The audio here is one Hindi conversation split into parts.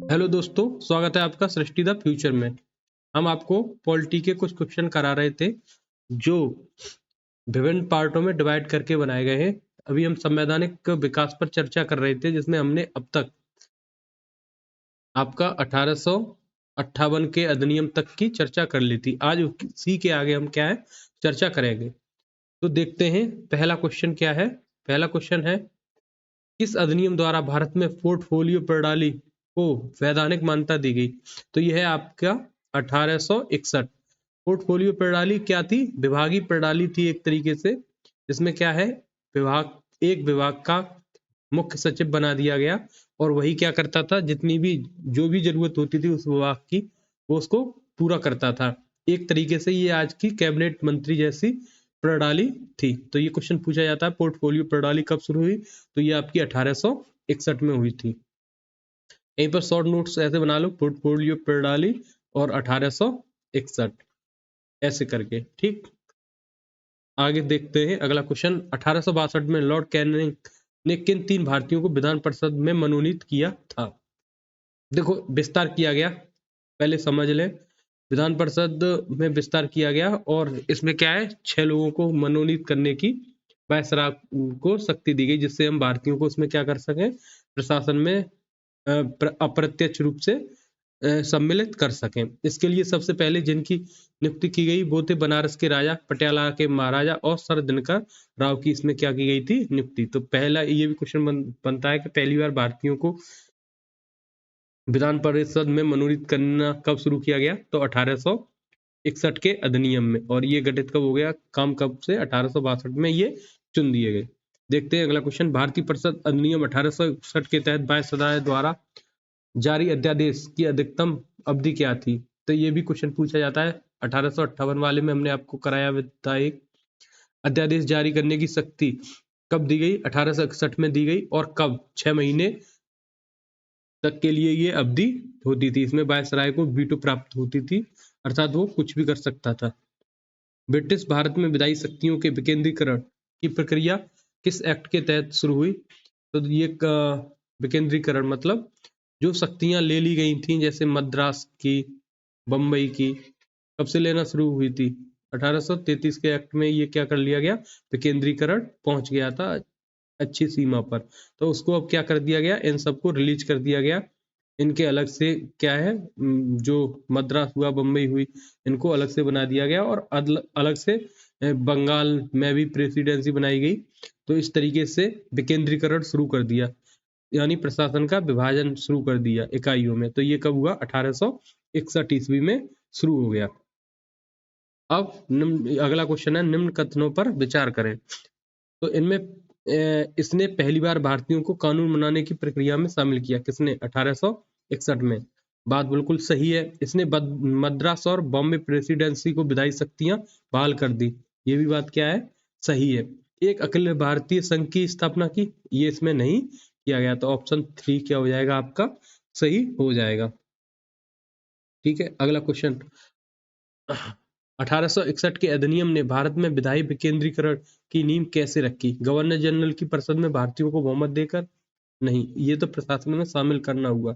हेलो दोस्तों, स्वागत है आपका सृष्टि द फ्यूचर में। हम आपको पॉलिटी के कुछ क्वेश्चन करा रहे थे जो विभिन्न पार्टों में डिवाइड करके बनाए गए हैं। अभी हम संवैधानिक विकास पर चर्चा कर रहे थे, जिसमें हमने अब तक आपका 1858 के अधिनियम तक की चर्चा कर ली थी। आज उसी के आगे हम क्या है चर्चा करेंगे। तो देखते हैं पहला क्वेश्चन क्या है। पहला क्वेश्चन है, किस अधिनियम द्वारा भारत में पोर्टफोलियो प्रणाली को वैधानिक मान्यता दी गई? तो यह है आपका 1861। पोर्टफोलियो प्रणाली क्या थी? विभागीय प्रणाली थी एक तरीके से। इसमें क्या है, एक विभाग का मुख्य सचिव बना दिया गया और वही क्या करता था, जितनी भी जो भी जरूरत होती थी उस विभाग की, वो उसको पूरा करता था। एक तरीके से ये आज की कैबिनेट मंत्री जैसी प्रणाली थी। तो ये क्वेश्चन पूछा जाता है, पोर्टफोलियो प्रणाली कब शुरू हुई? तो ये आपकी 1861 में हुई थी। यहीं पर शॉर्ट नोट्स ऐसे बना लो, पोर्टफोलियो प्रणाली और 1861 ऐसे करके। ठीक, आगे देखते हैं अगला क्वेश्चन। 1862 में लॉर्ड कैनिंग ने किन 3 भारतीयों को विधान परिषद में मनोनीत किया था? देखो, विस्तार किया गया, पहले समझ लें। विधान परिषद में विस्तार किया गया और इसमें क्या है, 6 लोगों को मनोनीत करने की वायसराय को शक्ति दी गई, जिससे हम भारतीयों को उसमें क्या कर सकें, प्रशासन में अप्रत्यक्ष रूप से सम्मिलित कर सकें। इसके लिए सबसे पहले जिनकी नियुक्ति की गई वो थे बनारस के राजा, पटियाला के महाराजा और सर दिनकर राव की इसमें क्या की गई थी, नियुक्ति। तो पहला ये भी क्वेश्चन बनता है कि पहली बार भारतीयों को विधान परिषद में मनोनीत करना कब शुरू किया गया? तो 1861 के अधिनियम में। और ये गठित कब हो गया, काम कब से? 1862 में ये चुन दिए गए। देखते हैं अगला क्वेश्चन। भारतीय परिषद अधिनियम 1861 के तहत वायसराय द्वारा जारी अध्यादेश की अधिकतम अवधि क्या थी? तो ये भी क्वेश्चन पूछा जाता है। 1858 वाले में हमने आपको कराया था, एक अध्यादेश जारी करने की शक्ति कब दी गई? 1861 में दी गई। और कब? 6 महीने तक के लिए ये अवधि होती थी। इसमें वायसराय को वीटो प्राप्त होती थी, अर्थात वो कुछ भी कर सकता था। ब्रिटिश भारत में विधायी शक्तियों के विकेंद्रीकरण की प्रक्रिया किस एक्ट के तहत शुरू हुई? तो ये विकेंद्रीकरण मतलब जो शक्तियां ले ली गई थी, जैसे मद्रास की, बम्बई की, कब से लेना शुरू हुई थी? 1833 के एक्ट में ये क्या कर लिया गया, विकेंद्रीकरण पहुंच गया था अच्छी सीमा पर। तो उसको अब क्या कर दिया गया, इन सबको रिलीज कर दिया गया। इनके अलग से क्या है, जो मद्रास हुआ, बम्बई हुई, इनको अलग से बना दिया गया और अलग से बंगाल में भी प्रेसिडेंसी बनाई गई। तो इस तरीके से विकेंद्रीकरण शुरू कर दिया, यानी प्रशासन का विभाजन शुरू कर दिया इकाइयों में। तो ये कब हुआ? 1861 ईस्वी में शुरू हो गया। अब अगला क्वेश्चन है, निम्न कथनों पर विचार करें। तो इनमें इसने पहली बार भारतीयों को कानून बनाने की प्रक्रिया में शामिल किया। किसने? 1861 में। बात बिल्कुल सही है। इसने मद्रास और बॉम्बे प्रेसिडेंसी को विधायी शक्तियां बहाल कर दी। ये भी बात क्या है, सही है। एक अखिल भारतीय संघ की स्थापना की, ये इसमें नहीं किया गया। तो ऑप्शन 3 क्या हो जाएगा आपका, सही हो जाएगा। ठीक है, अगला क्वेश्चन। 1861 के अधिनियम ने भारत में विधायी विकेंद्रीकरण की नींव कैसे रखी? गवर्नर जनरल की परिषद में भारतीयों को बहुमत देकर? नहीं, ये तो प्रशासन में शामिल करना हुआ।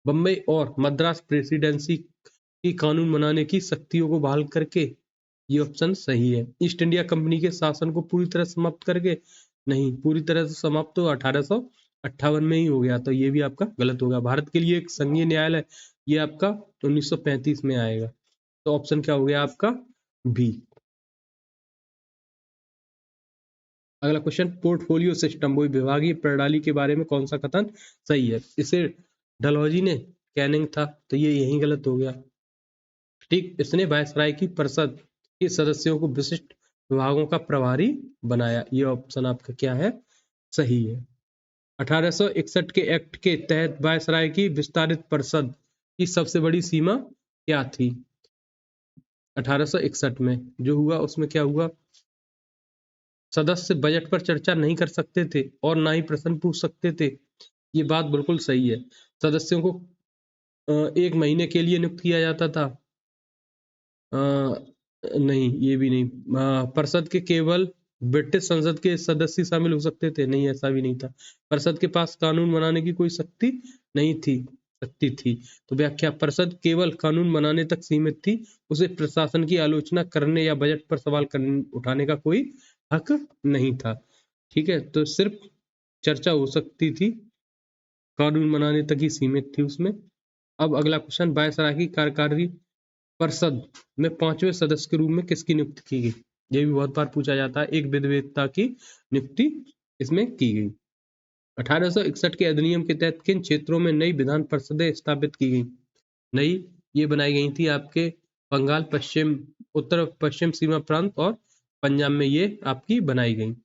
बम्बई और मद्रास प्रेसिडेंसी की कानून बनाने की शक्तियों को बहाल करके? ये ऑप्शन सही है। ईस्ट इंडिया कंपनी के शासन को पूरी तरह समाप्त करके? नहीं, पूरी तरह से समाप्त तो 1858 में ही हो गया। तो ये भी आपका गलत होगा। भारत के लिए एक संघीय न्यायालय, ये आपका 1935 में आएगा। तो ऑप्शन क्या हो गया आपका, बी। अगला क्वेश्चन, पोर्टफोलियो सिस्टम वो विभागीय प्रणाली के बारे में कौन सा कथन सही है? इसे डलहौजी ने, कैनिंग था, तो ये यही गलत हो गया। ठीक, इसने वायसराय की परिषद के सदस्यों को विशिष्ट विभागों का प्रभारी बनाया। ये ऑप्शन आपका क्या है, सही है। 1861 के एक्ट के तहत वायसराय की विस्तारित परिषद की सबसे बड़ी सीमा क्या थी? 1861 में जो हुआ उसमें क्या हुआ, सदस्य बजट पर चर्चा नहीं कर सकते थे और ना ही प्रश्न पूछ सकते थे। ये बात बिल्कुल सही है। सदस्यों को 1 महीने के लिए नियुक्त किया जाता था। नहीं, ये भी नहीं। परिषद के केवल ब्रिटिश संसद के सदस्य शामिल हो सकते थे? नहीं, ऐसा भी नहीं था। परिषद के पास कानून बनाने की कोई शक्ति नहीं थी। सकती थी। तो व्याख्या, परिषद केवल कानून बनाने तक सीमित थी, उसे प्रशासन की आलोचना करने या बजट पर सवाल उठाने का कोई हक नहीं था। ठीक है, तो सिर्फ चर्चा हो सकती थी, कानून बनाने तक ही सीमित थी उसमें। अब अगला क्वेश्चन, वायसराय की कार्यकारी परिषद में 5वें सदस्य के रूप में किसकी नियुक्ति की गई? ये भी बहुत बार पूछा जाता है। एक विद्वता की नियुक्ति इसमें की गई। 1861 के अधिनियम के तहत किन क्षेत्रों में नई विधान परिषदें स्थापित की गई? नई ये बनाई गई थी आपके बंगाल पश्चिम, उत्तर पश्चिम सीमा प्रांत और पंजाब में ये आपकी बनाई गई।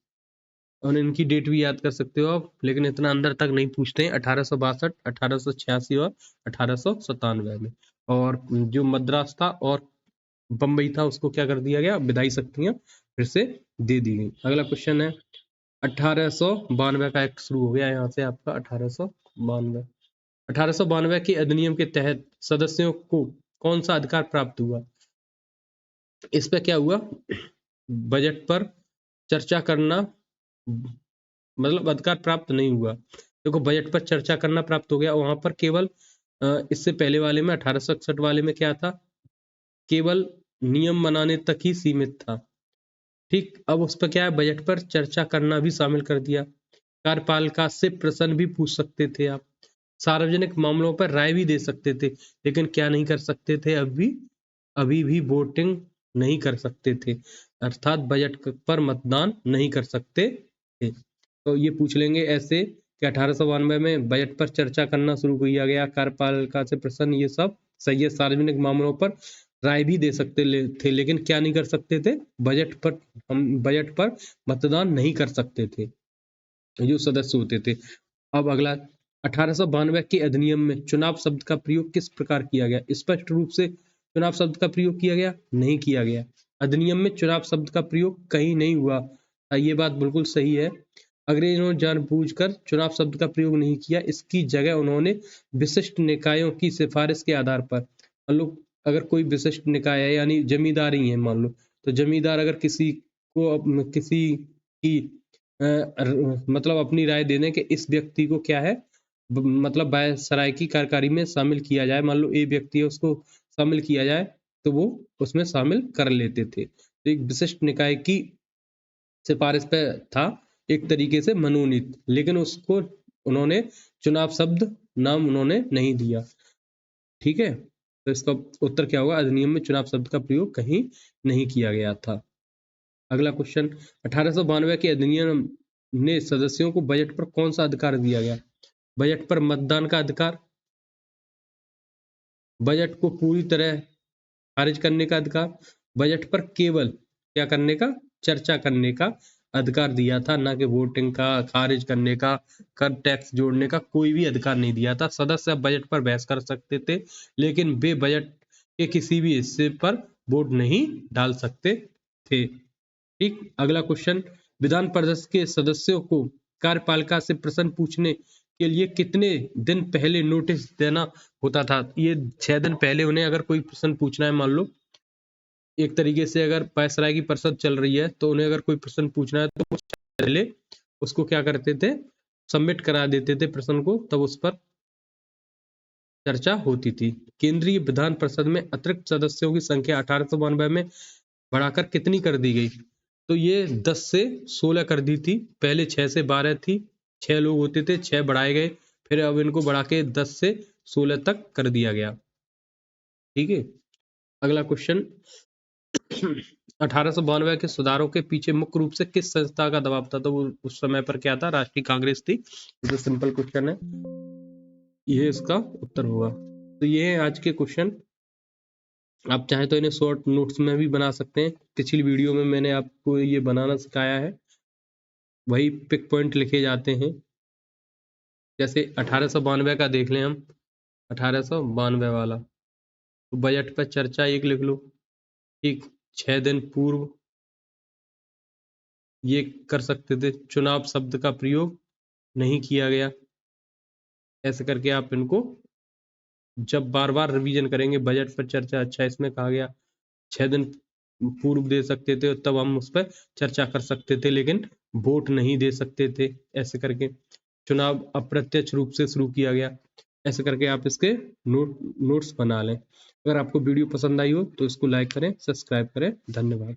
और इनकी डेट भी याद कर सकते हो आप, लेकिन इतना अंदर तक नहीं पूछते हैं। 1862, 1886 और 1897 में। और जो मद्रास था और बम्बई था उसको क्या कर दिया गया, विधायी शक्तियां फिर से दे दी गई। अगला क्वेश्चन है 1892 का एक शुरू हो गया यहाँ से आपका 1892। 1892 के अधिनियम के तहत सदस्यों को कौन सा अधिकार प्राप्त हुआ? इस पे क्या हुआ, बजट पर चर्चा करना, मतलब अधिकार प्राप्त नहीं हुआ। देखो बजट पर चर्चा करना प्राप्त हो गया, वहां पर केवल इससे पहले वाले में 1861 वाले में क्या था, केवल नियम बनाने तक ही सीमित था। ठीक, अब उस पर क्या है, बजट पर चर्चा करना भी शामिल कर दिया। कार्यपालिका से प्रश्न भी पूछ सकते थे आप, सार्वजनिक मामलों पर राय भी दे सकते थे, लेकिन क्या नहीं कर सकते थे, अभी भी वोटिंग नहीं कर सकते थे, अर्थात बजट पर मतदान नहीं कर सकते थे। तो ये पूछ लेंगे ऐसे कि 1892 में बजट पर चर्चा करना शुरू किया गया, कार्यपालिका से प्रश्न, ये सब सही है। सार्वजनिक मामलों पर राय भी दे सकते थे, लेकिन क्या नहीं कर सकते थे, बजट पर मतदान नहीं कर सकते थे जो सदस्य होते थे। अब अगला 1892 के अधिनियम में चुनाव शब्द का प्रयोग किस प्रकार किया गया? स्पष्ट रूप से चुनाव शब्द का प्रयोग किया गया? नहीं किया गया। अधिनियम में चुनाव शब्द का प्रयोग कहीं नहीं हुआ। ये बात बिल्कुल सही है। अंग्रेजों ने जानबूझकर चुनाव शब्द का प्रयोग नहीं किया, इसकी जगह उन्होंने विशिष्ट निकायों की सिफारिश के आधार पर, मान लो अगर कोई विशिष्ट निकाय है यानी जमींदारी है मान लो, तो जमींदार अगर किसी की मतलब अपनी राय देने के इस व्यक्ति को क्या है, मतलब वायसराय की कार्यकारी में शामिल किया जाए, मान लो ए व्यक्ति है उसको शामिल किया जाए, तो वो उसमें शामिल कर लेते थे। तो एक विशिष्ट निकाय की सिफारिश पे था एक तरीके से मनोनीत, लेकिन उसको उन्होंने चुनाव शब्द नाम उन्होंने नहीं दिया। ठीक है, तो इसका उत्तर क्या होगा, अधिनियम में चुनाव शब्द का प्रयोग कहीं नहीं किया गया था। अगला क्वेश्चन, 1892 के अधिनियम ने सदस्यों को बजट पर कौन सा अधिकार दिया गया? बजट पर मतदान का अधिकार, बजट को पूरी तरह खारिज करने का अधिकार, बजट पर केवल क्या करने का, चर्चा करने का अधिकार दिया था, ना कि वोटिंग का, खारिज करने का, कर टैक्स जोड़ने का कोई भी अधिकार नहीं दिया था। सदस्य बजट पर बहस कर सकते थे, लेकिन वे बजट के किसी भी हिस्से पर वोट नहीं डाल सकते थे। ठीक, अगला क्वेश्चन, विधान परिषद के सदस्यों को कार्यपालिका से प्रश्न पूछने के लिए कितने दिन पहले नोटिस देना होता था? ये 6 दिन पहले उन्हें अगर कोई प्रश्न पूछना है, मान लो एक तरीके से अगर वायसराय की परिषद चल रही है तो उन्हें अगर कोई प्रश्न पूछना है तो वो पहले उसको क्या करते थे, सबमिट करा देते थे प्रश्न को, तब उस पर चर्चा होती थी। केंद्रीय विधान परिषद में अतिरिक्त सदस्यों की संख्या 1892 में बढ़ाकर कितनी कर दी गई? तो ये 10 से 16 कर दी थी, पहले 6 से 12 थी, 6 लोग होते थे, 6 बढ़ाए गए, फिर अब इनको बढ़ा के 10 से 16 तक कर दिया गया। ठीक है, अगला क्वेश्चन, 1892 के सुधारों के पीछे मुख्य रूप से किस संस्था का दबाव था? तो वो उस समय पर क्या था, राष्ट्रीय कांग्रेस थी। ये सिंपल क्वेश्चन है, ये इसका उत्तर होगा। तो ये है आज के क्वेश्चन। आप चाहे तो इन्हें शॉर्ट नोट्स में भी बना सकते हैं, पिछली वीडियो में मैंने आपको ये बनाना सिखाया है, वही पिक पॉइंट लिखे जाते हैं। जैसे 1892 का देख लें हम, 1892 वाला, तो बजट पर चर्चा एक लिख लो। ठीक, 6 दिन पूर्व ये कर सकते थे, चुनाव शब्द का प्रयोग नहीं किया गया। ऐसे करके आप इनको जब बार बार रिवीजन करेंगे, बजट पर चर्चा, अच्छा इसमें कहा गया 6 दिन पूर्व दे सकते थे, तब हम उस पर चर्चा कर सकते थे, लेकिन वोट नहीं दे सकते थे। ऐसे करके चुनाव अप्रत्यक्ष रूप से शुरू किया गया। ऐसे करके आप इसके नोट्स बना लें। अगर आपको वीडियो पसंद आई हो तो इसको लाइक करें, सब्सक्राइब करें। धन्यवाद।